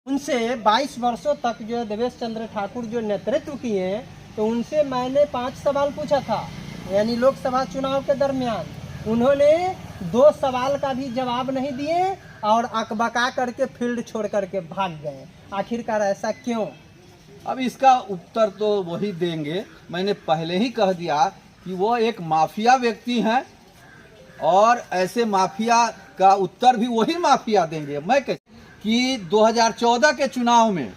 उनसे 22 वर्षों तक जो है देवेश चंद्र ठाकुर जो नेतृत्व किए, तो उनसे मैंने 5 सवाल पूछा था, यानी लोकसभा चुनाव के दरमियान। उन्होंने 2 सवाल का भी जवाब नहीं दिए और अकबका करके फील्ड छोड़ करके भाग गए। आखिरकार ऐसा क्यों? अब इसका उत्तर तो वही देंगे। मैंने पहले ही कह दिया कि वो एक माफिया व्यक्ति हैं और ऐसे माफिया का उत्तर भी वही माफिया देंगे। मैं कैसे कि 2014 के चुनाव में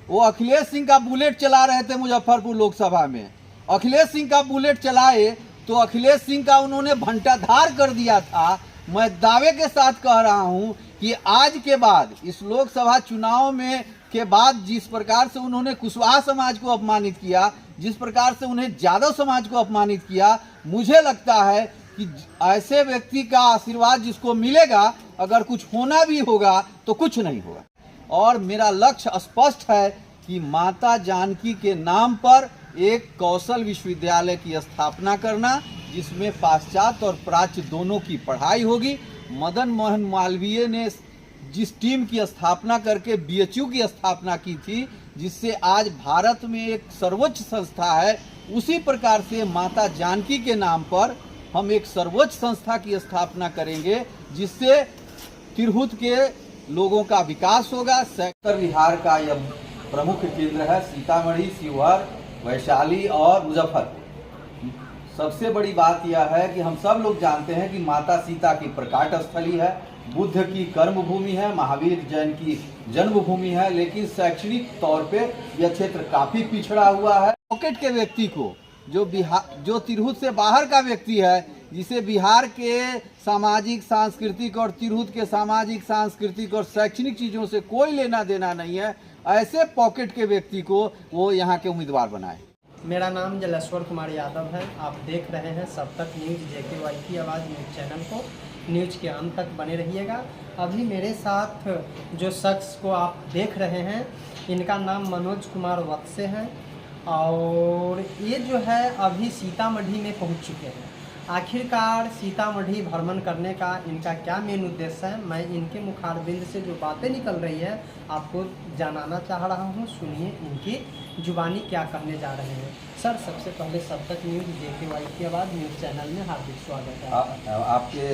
वो अखिलेश सिंह का बुलेट चला रहे थे मुजफ्फरपुर लोकसभा में। अखिलेश सिंह का बुलेट चलाए तो अखिलेश सिंह का उन्होंने भंटाधार कर दिया था। मैं दावे के साथ कह रहा हूं कि आज के बाद इस लोकसभा चुनाव में के बाद जिस प्रकार से उन्होंने कुशवाहा समाज को अपमानित किया, जिस प्रकार से उन्हें यादव समाज को अपमानित किया, मुझे लगता है कि ऐसे व्यक्ति का आशीर्वाद जिसको मिलेगा, अगर कुछ होना भी होगा तो कुछ नहीं होगा। और मेरा लक्ष्य स्पष्ट है कि माता जानकी के नाम पर एक कौशल विश्वविद्यालय की स्थापना करना, जिसमें पाश्चात्य और प्राच्य दोनों की पढ़ाई होगी। मदन मोहन मालवीय ने जिस टीम की स्थापना करके बीएचयू की स्थापना की थी, जिससे आज भारत में एक सर्वोच्च संस्था है, उसी प्रकार से माता जानकी के नाम पर हम एक सर्वोच्च संस्था की स्थापना करेंगे, जिससे तिरहुत के लोगों का विकास होगा। उत्तर बिहार का यह प्रमुख केंद्र है। सीतामढ़ी, शिवहर, वैशाली और मुजफ्फरपुर। सबसे बड़ी बात यह है कि हम सब लोग जानते हैं कि माता सीता की प्रकाट स्थली है, बुद्ध की कर्मभूमि है, महावीर जैन की जन्मभूमि है, लेकिन शैक्षणिक तौर पे यह क्षेत्र काफी पिछड़ा हुआ है। पॉकेट के व्यक्ति को जो तिरहुत से बाहर का व्यक्ति है, जिसे बिहार के सामाजिक सांस्कृतिक और तिरहुत के सामाजिक सांस्कृतिक और शैक्षणिक चीज़ों से कोई लेना देना नहीं है, ऐसे पॉकेट के व्यक्ति को वो यहाँ के उम्मीदवार बनाए। मेरा नाम जलेश्वर कुमार यादव है। आप देख रहे हैं सब तक न्यूज़, JKY की आवाज़ न्यूज़ चैनल को। न्यूज़ के अंत तक बने रहिएगा। अभी मेरे साथ जो शख्स को आप देख रहे हैं, इनका नाम मनोज कुमार वत्से है और ये जो है अभी सीतामढ़ी में पहुंच चुके हैं। आखिरकार सीतामढ़ी भ्रमण करने का इनका क्या मेन उद्देश्य है, मैं इनके मुखारबिंद से जो बातें निकल रही है आपको जानना चाह रहा हूं। सुनिए इनकी जुबानी क्या कहने जा रहे हैं। सर, सबसे पहले सब तक न्यूज़ JKY की आवाज़ न्यूज़ चैनल में हार्दिक स्वागत है। आपके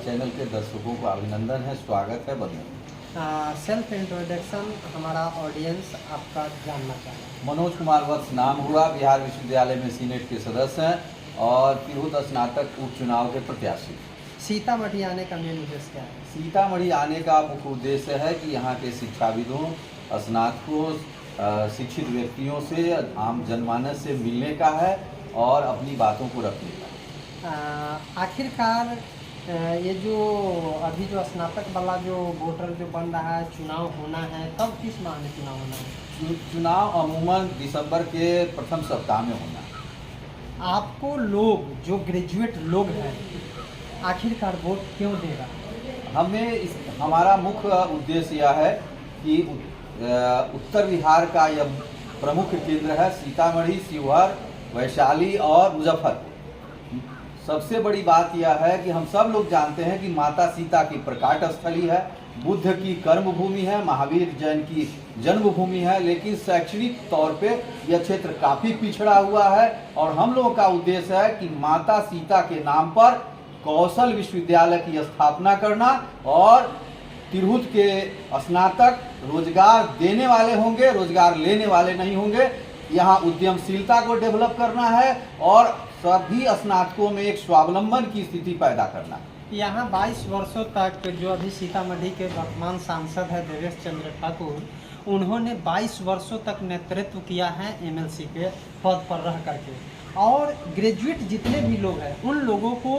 चैनल के दर्शकों को अभिनंदन है, स्वागत है, बधाई। सेल्फ इंट्रोडक्शन हमारा ऑडियंस आपका जानना चाहे। मनोज कुमार वत्स नाम हुआ, बिहार विश्वविद्यालय में सीनेट के सदस्य हैं और तिरहुत स्नातक उपचुनाव के प्रत्याशी। सीतामढ़ी आने का मेन उद्देश्य क्या है? सीतामढ़ी आने का मुख्य उद्देश्य है कि यहाँ के शिक्षाविदों, स्नातकों, शिक्षित व्यक्तियों से, आम जनमानस से मिलने का है और अपनी बातों को रखने का। आखिरकार ये जो अभी जो स्नातक वाला जो वोटर जो बन रहा है, चुनाव होना है, कब किस माह में चुनाव होना है? चुनाव अमूमन दिसंबर के प्रथम सप्ताह में होना है। आपको लोग जो ग्रेजुएट लोग हैं आखिरकार वोट क्यों देगा? हमारा मुख्य उद्देश्य यह है कि उत्तर बिहार का यह प्रमुख केंद्र है। सीतामढ़ी, शिवहर, वैशाली और मुजफ्फरपुर। सबसे बड़ी बात यह है कि हम सब लोग जानते हैं कि माता सीता की प्रकाट स्थली है, बुद्ध की कर्मभूमि है, महावीर जैन की जन्मभूमि है, लेकिन शैक्षणिक तौर पे यह क्षेत्र काफ़ी पिछड़ा हुआ है। और हम लोगों का उद्देश्य है कि माता सीता के नाम पर कौशल विश्वविद्यालय की स्थापना करना और तिरहुत के स्नातक रोजगार देने वाले होंगे, रोजगार लेने वाले नहीं होंगे। यहाँ उद्यमशीलता को डेवलप करना है और सभी स्नातकों में एक स्वावलंबन की स्थिति पैदा करना है। यहाँ 22 वर्षों तक जो अभी सीतामढ़ी के वर्तमान सांसद है देवेश चंद्र ठाकुर, उन्होंने 22 वर्षों तक नेतृत्व किया है MLC के पद पर रह करके, और ग्रेजुएट जितने भी लोग हैं उन लोगों को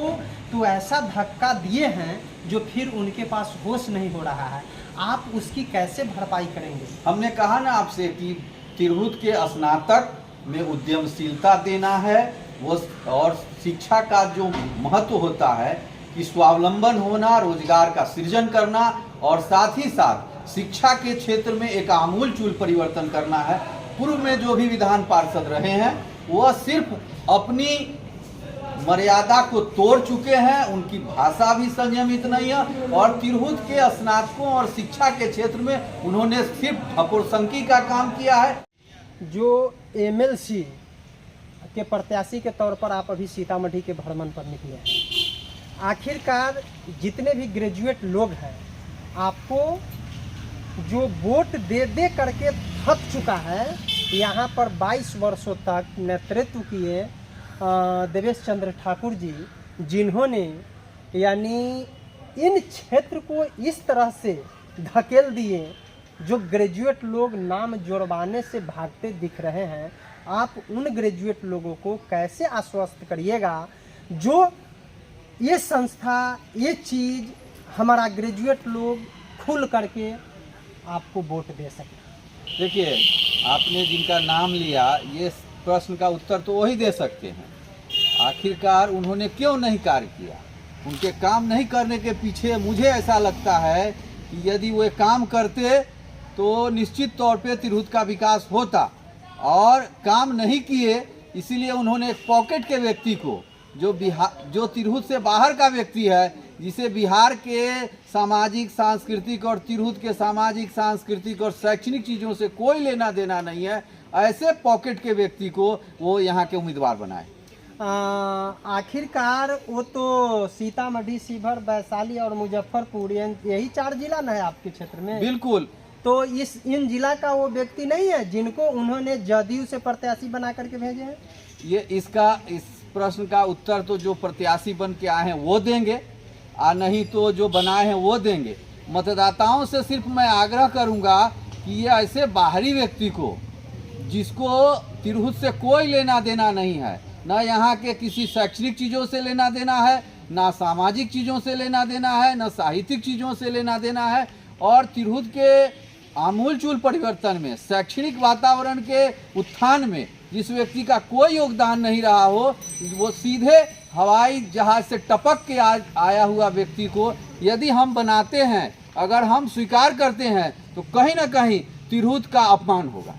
तो ऐसा धक्का दिए हैं जो फिर उनके पास होश नहीं हो रहा है। आप उसकी कैसे भरपाई करेंगे? हमने कहा ना आपसे कि तिरहुत के स्नातक में उद्यमशीलता देना है, वो और शिक्षा का जो महत्व होता है कि स्वावलंबन होना, रोजगार का सृजन करना और साथ ही साथ शिक्षा के क्षेत्र में एक आमूलचूल परिवर्तन करना है। पूर्व में जो भी विधान पार्षद रहे हैं वह सिर्फ अपनी मर्यादा को तोड़ चुके हैं, उनकी भाषा भी संयमित नहीं है और तिरहुत के स्नातकों और शिक्षा के क्षेत्र में उन्होंने सिर्फ ठकुरसंकी का काम किया है। जो एमएलसी के प्रत्याशी के तौर पर आप अभी सीतामढ़ी के भ्रमण पर निकले हैं, आखिरकार जितने भी ग्रेजुएट लोग हैं, आपको जो वोट दे दे करके थक चुका है, यहाँ पर 22 वर्षों तक नेतृत्व किए देवेश चंद्र ठाकुर जी, जिन्होंने यानी इन क्षेत्र को इस तरह से धकेल दिए, जो ग्रेजुएट लोग नाम जुड़वाने से भागते दिख रहे हैं, आप उन ग्रेजुएट लोगों को कैसे आश्वस्त करिएगा जो ये संस्था, ये चीज़ हमारा ग्रेजुएट लोग खुल करके आपको वोट दे सके? देखिए, आपने जिनका नाम लिया, ये प्रश्न का उत्तर तो वही दे सकते हैं। आखिरकार उन्होंने क्यों नहीं कार्य किया? उनके काम नहीं करने के पीछे मुझे ऐसा लगता है कि यदि वे काम करते तो निश्चित तौर पे तिरहुत का विकास होता, और काम नहीं किए, इसीलिए उन्होंने एक पॉकेट के व्यक्ति को, जो तिरहुत से बाहर का व्यक्ति है, जिसे बिहार के सामाजिक सांस्कृतिक और तिरहुत के सामाजिक सांस्कृतिक और शैक्षणिक चीज़ों से कोई लेना देना नहीं है, ऐसे पॉकेट के व्यक्ति को वो यहाँ के उम्मीदवार बनाए। आखिरकार वो तो सीतामढ़ी, शिवहर, वैशाली और मुजफ्फरपुर, यही 4 जिला न है आपके क्षेत्र में? बिल्कुल। तो इन जिला का वो व्यक्ति नहीं है जिनको उन्होंने जदयू से प्रत्याशी बना करके भेजे हैं? इस प्रश्न का उत्तर तो जो प्रत्याशी बन के आए हैं वो देंगे, और नहीं तो जो बनाए हैं वो देंगे। मतदाताओं से सिर्फ मैं आग्रह करूंगा कि ये ऐसे बाहरी व्यक्ति को, जिसको तिरहुत से कोई लेना देना नहीं है, ना यहाँ के किसी शैक्षणिक चीज़ों से लेना देना है, ना सामाजिक चीज़ों से लेना देना है, ना साहित्यिक चीज़ों से लेना देना है, और तिरहुत के आमूलचूल परिवर्तन में, शैक्षणिक वातावरण के उत्थान में जिस व्यक्ति का कोई योगदान नहीं रहा हो, वो सीधे हवाई जहाज से टपक के आया हुआ व्यक्ति को यदि हम बनाते हैं, अगर हम स्वीकार करते हैं, तो कहीं ना कहीं तिरहुत का अपमान होगा।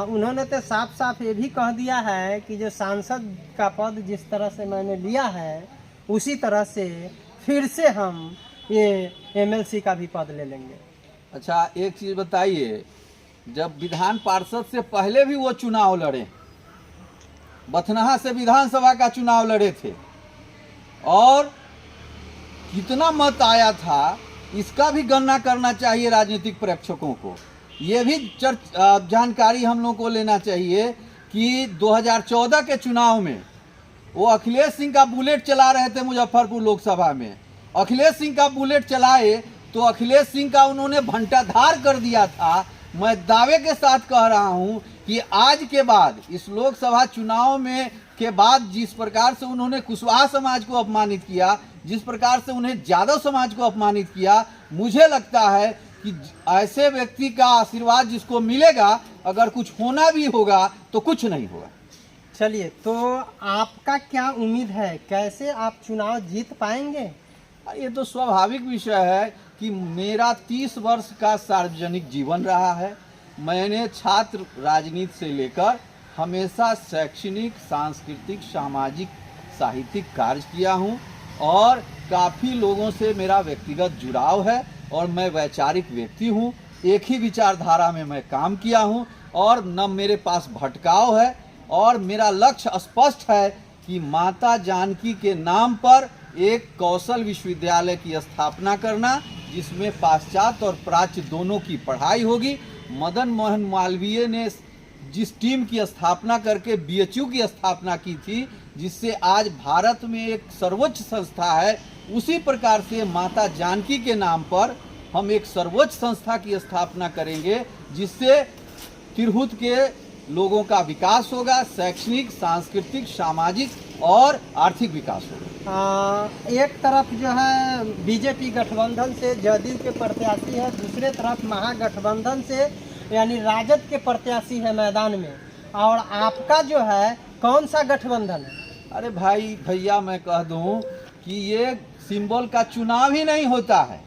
उन्होंने तो साफ साफ ये भी कह दिया है कि जो सांसद का पद जिस तरह से मैंने लिया है, उसी तरह से फिर से हम ये एमएलसी का भी पद ले लेंगे। अच्छा, एक चीज़ बताइए, जब विधान पार्षद से पहले भी वो चुनाव लड़े, बथनाहा से विधानसभा का चुनाव लड़े थे, और कितना मत आया था, इसका भी गणना करना चाहिए राजनीतिक प्रेक्षकों को। ये भी जानकारी हम लोग को लेना चाहिए कि 2014 के चुनाव में वो अखिलेश सिंह का बुलेट चला रहे थे मुजफ्फरपुर लोकसभा में। अखिलेश सिंह का बुलेट चलाए तो अखिलेश सिंह का उन्होंने भंटाधार कर दिया था। मैं दावे के साथ कह रहा हूं कि आज के बाद, इस लोकसभा चुनाव में के बाद, जिस प्रकार से उन्होंने कुशवाहा समाज को अपमानित किया, जिस प्रकार से उन्हें यादव समाज को अपमानित किया, मुझे लगता है कि ऐसे व्यक्ति का आशीर्वाद जिसको मिलेगा, अगर कुछ होना भी होगा तो कुछ नहीं होगा। चलिए, तो आपका क्या उम्मीद है, कैसे आप चुनाव जीत पाएंगे? ये तो स्वाभाविक विषय है कि मेरा 30 वर्ष का सार्वजनिक जीवन रहा है। मैंने छात्र राजनीति से लेकर हमेशा शैक्षणिक, सांस्कृतिक, सामाजिक, साहित्यिक कार्य किया हूँ, और काफ़ी लोगों से मेरा व्यक्तिगत जुड़ाव है, और मैं वैचारिक व्यक्ति हूँ। एक ही विचारधारा में मैं काम किया हूँ, और न मेरे पास भटकाव है, और मेरा लक्ष्य स्पष्ट है कि माता जानकी के नाम पर एक कौशल विश्वविद्यालय की स्थापना करना, जिसमें पाश्चात्य और प्राच्य दोनों की पढ़ाई होगी। मदन मोहन मालवीय ने जिस टीम की स्थापना करके बीएचयू की स्थापना की थी, जिससे आज भारत में एक सर्वोच्च संस्था है, उसी प्रकार से माता जानकी के नाम पर हम एक सर्वोच्च संस्था की स्थापना करेंगे, जिससे तिरहुत के लोगों का विकास होगा, शैक्षणिक, सांस्कृतिक, सामाजिक और आर्थिक विकास होगा। एक तरफ जो है बीजेपी गठबंधन से जदयू के प्रत्याशी है, दूसरे तरफ महागठबंधन से यानी राजद के प्रत्याशी है मैदान में, और आपका जो है कौन सा गठबंधन है? अरे भाई भैया, मैं कह दूं कि ये सिंबल का चुनाव ही नहीं होता है।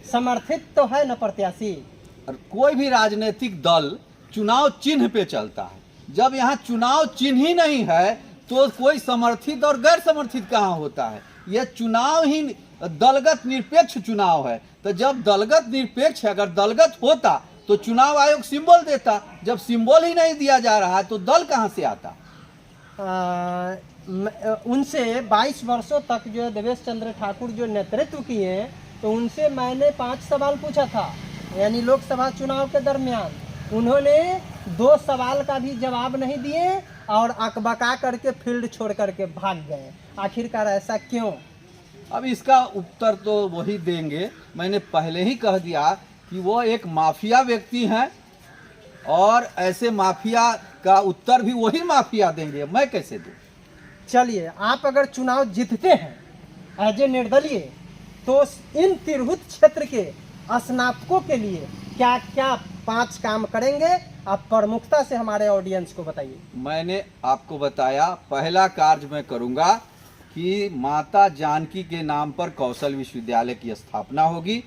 समर्थित तो है न प्रत्याशी। और कोई भी राजनीतिक दल चुनाव चिन्ह पे चलता है। जब यहाँ चुनाव चिन्ह ही नहीं है तो कोई समर्थित और गैर समर्थित कहाँ होता है। यह चुनाव ही दलगत निरपेक्ष चुनाव है। तो जब दलगत निरपेक्ष है, अगर दलगत होता तो चुनाव आयोग सिंबल देता। जब सिंबल ही नहीं दिया जा रहा है तो दल कहाँ से आता। उनसे 22 वर्षों तक जो देवेश चंद्र ठाकुर जो नेतृत्व किए, तो उनसे मैंने 5 सवाल पूछा था, यानी लोकसभा चुनाव के दरमियान। उन्होंने 2 सवाल का भी जवाब नहीं दिए और अकबका करके फील्ड छोड़ करके भाग गए। आखिरकार ऐसा क्यों? अब इसका उत्तर तो वही देंगे। मैंने पहले ही कह दिया कि वो एक माफिया व्यक्ति हैं और ऐसे माफिया का उत्तर भी वही माफिया देंगे, मैं कैसे दूं। चलिए, आप अगर चुनाव जीतते हैं एज ए निर्दलीय, तो इन तिरहुत क्षेत्र के स्नातकों के लिए क्या क्या 5 काम करेंगे, आप प्रमुखता से हमारे ऑडियंस को बताइए। मैंने आपको बताया, पहला कार्य मैं करूंगा कि माता जानकी के नाम पर कौशल विश्वविद्यालय की स्थापना होगी।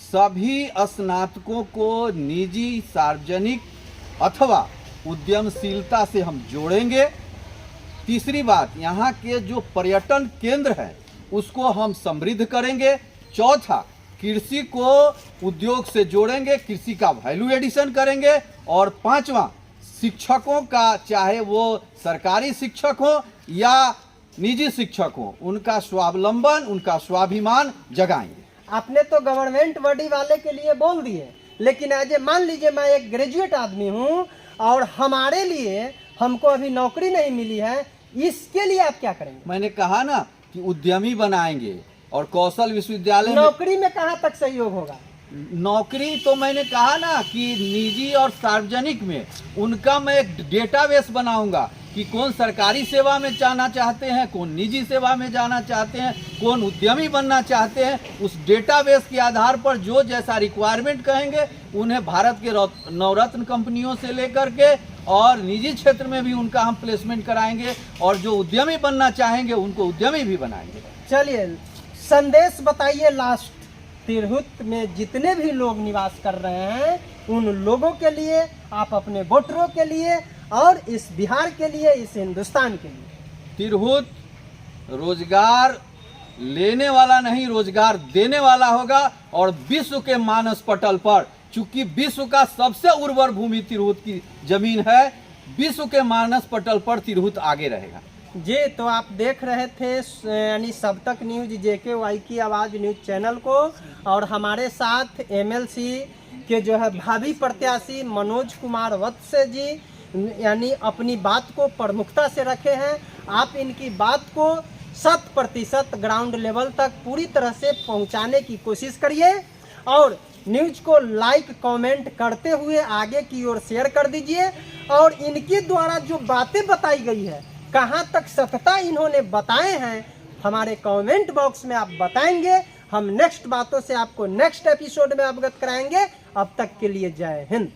सभी स्नातकों को निजी, सार्वजनिक अथवा उद्यमशीलता से हम जोड़ेंगे। तीसरी बात, यहाँ के जो पर्यटन केंद्र है उसको हम समृद्ध करेंगे। चौथा, कृषि को उद्योग से जोड़ेंगे, कृषि का वैल्यू एडिशन करेंगे। और पांचवा, शिक्षकों का, चाहे वो सरकारी शिक्षक हो या निजी शिक्षक हो, उनका स्वावलंबन, उनका स्वाभिमान जगाएंगे। आपने तो गवर्नमेंट बॉडी वाले के लिए बोल दिए, लेकिन एज ए मान लीजिए मैं एक ग्रेजुएट आदमी हूँ और हमारे लिए हमको अभी नौकरी नहीं मिली है, इसके लिए आप क्या करेंगे? मैंने कहा ना कि उद्यमी बनाएंगे और कौशल विश्वविद्यालय नौकरी में कहाँ तक सहयोग होगा? नौकरी तो मैंने कहा ना कि निजी और सार्वजनिक में उनका मैं एक डेटाबेस बनाऊंगा कि कौन सरकारी सेवा में जाना चाहते हैं, कौन निजी सेवा में जाना चाहते हैं, कौन उद्यमी बनना चाहते हैं। उस डेटाबेस के आधार पर जो जैसा रिक्वायरमेंट कहेंगे उन्हें भारत के नवरत्न कंपनियों से लेकर के और निजी क्षेत्र में भी उनका हम प्लेसमेंट कराएंगे और जो उद्यमी बनना चाहेंगे उनको उद्यमी भी बनाएंगे। चलिए, संदेश बताइए लास्ट, तिरहुत में जितने भी लोग निवास कर रहे हैं उन लोगों के लिए, आप अपने वोटरों के लिए और इस बिहार के लिए, इस हिंदुस्तान के लिए। तिरहुत रोजगार लेने वाला नहीं, रोजगार देने वाला होगा और विश्व के मानस पटल पर, चूंकि विश्व का सबसे उर्वर भूमि तिरहुत की जमीन है, विश्व के मानस पटल पर तिरहुत आगे रहेगा। जी, तो आप देख रहे थे यानी सब तक न्यूज JKY की आवाज़ न्यूज चैनल को, और हमारे साथ MLC के जो है भावी प्रत्याशी मनोज कुमार वत्स जी, यानी अपनी बात को प्रमुखता से रखे हैं। आप इनकी बात को 100% ग्राउंड लेवल तक पूरी तरह से पहुंचाने की कोशिश करिए और न्यूज को लाइक कमेंट करते हुए आगे की ओर शेयर कर दीजिए। और इनके द्वारा जो बातें बताई गई है, कहाँ तक सत्यता इन्होंने बताए हैं, हमारे कमेंट बॉक्स में आप बताएंगे। हम नेक्स्ट बातों से आपको नेक्स्ट एपिसोड में अवगत कराएंगे। अब तक के लिए जय हिंद।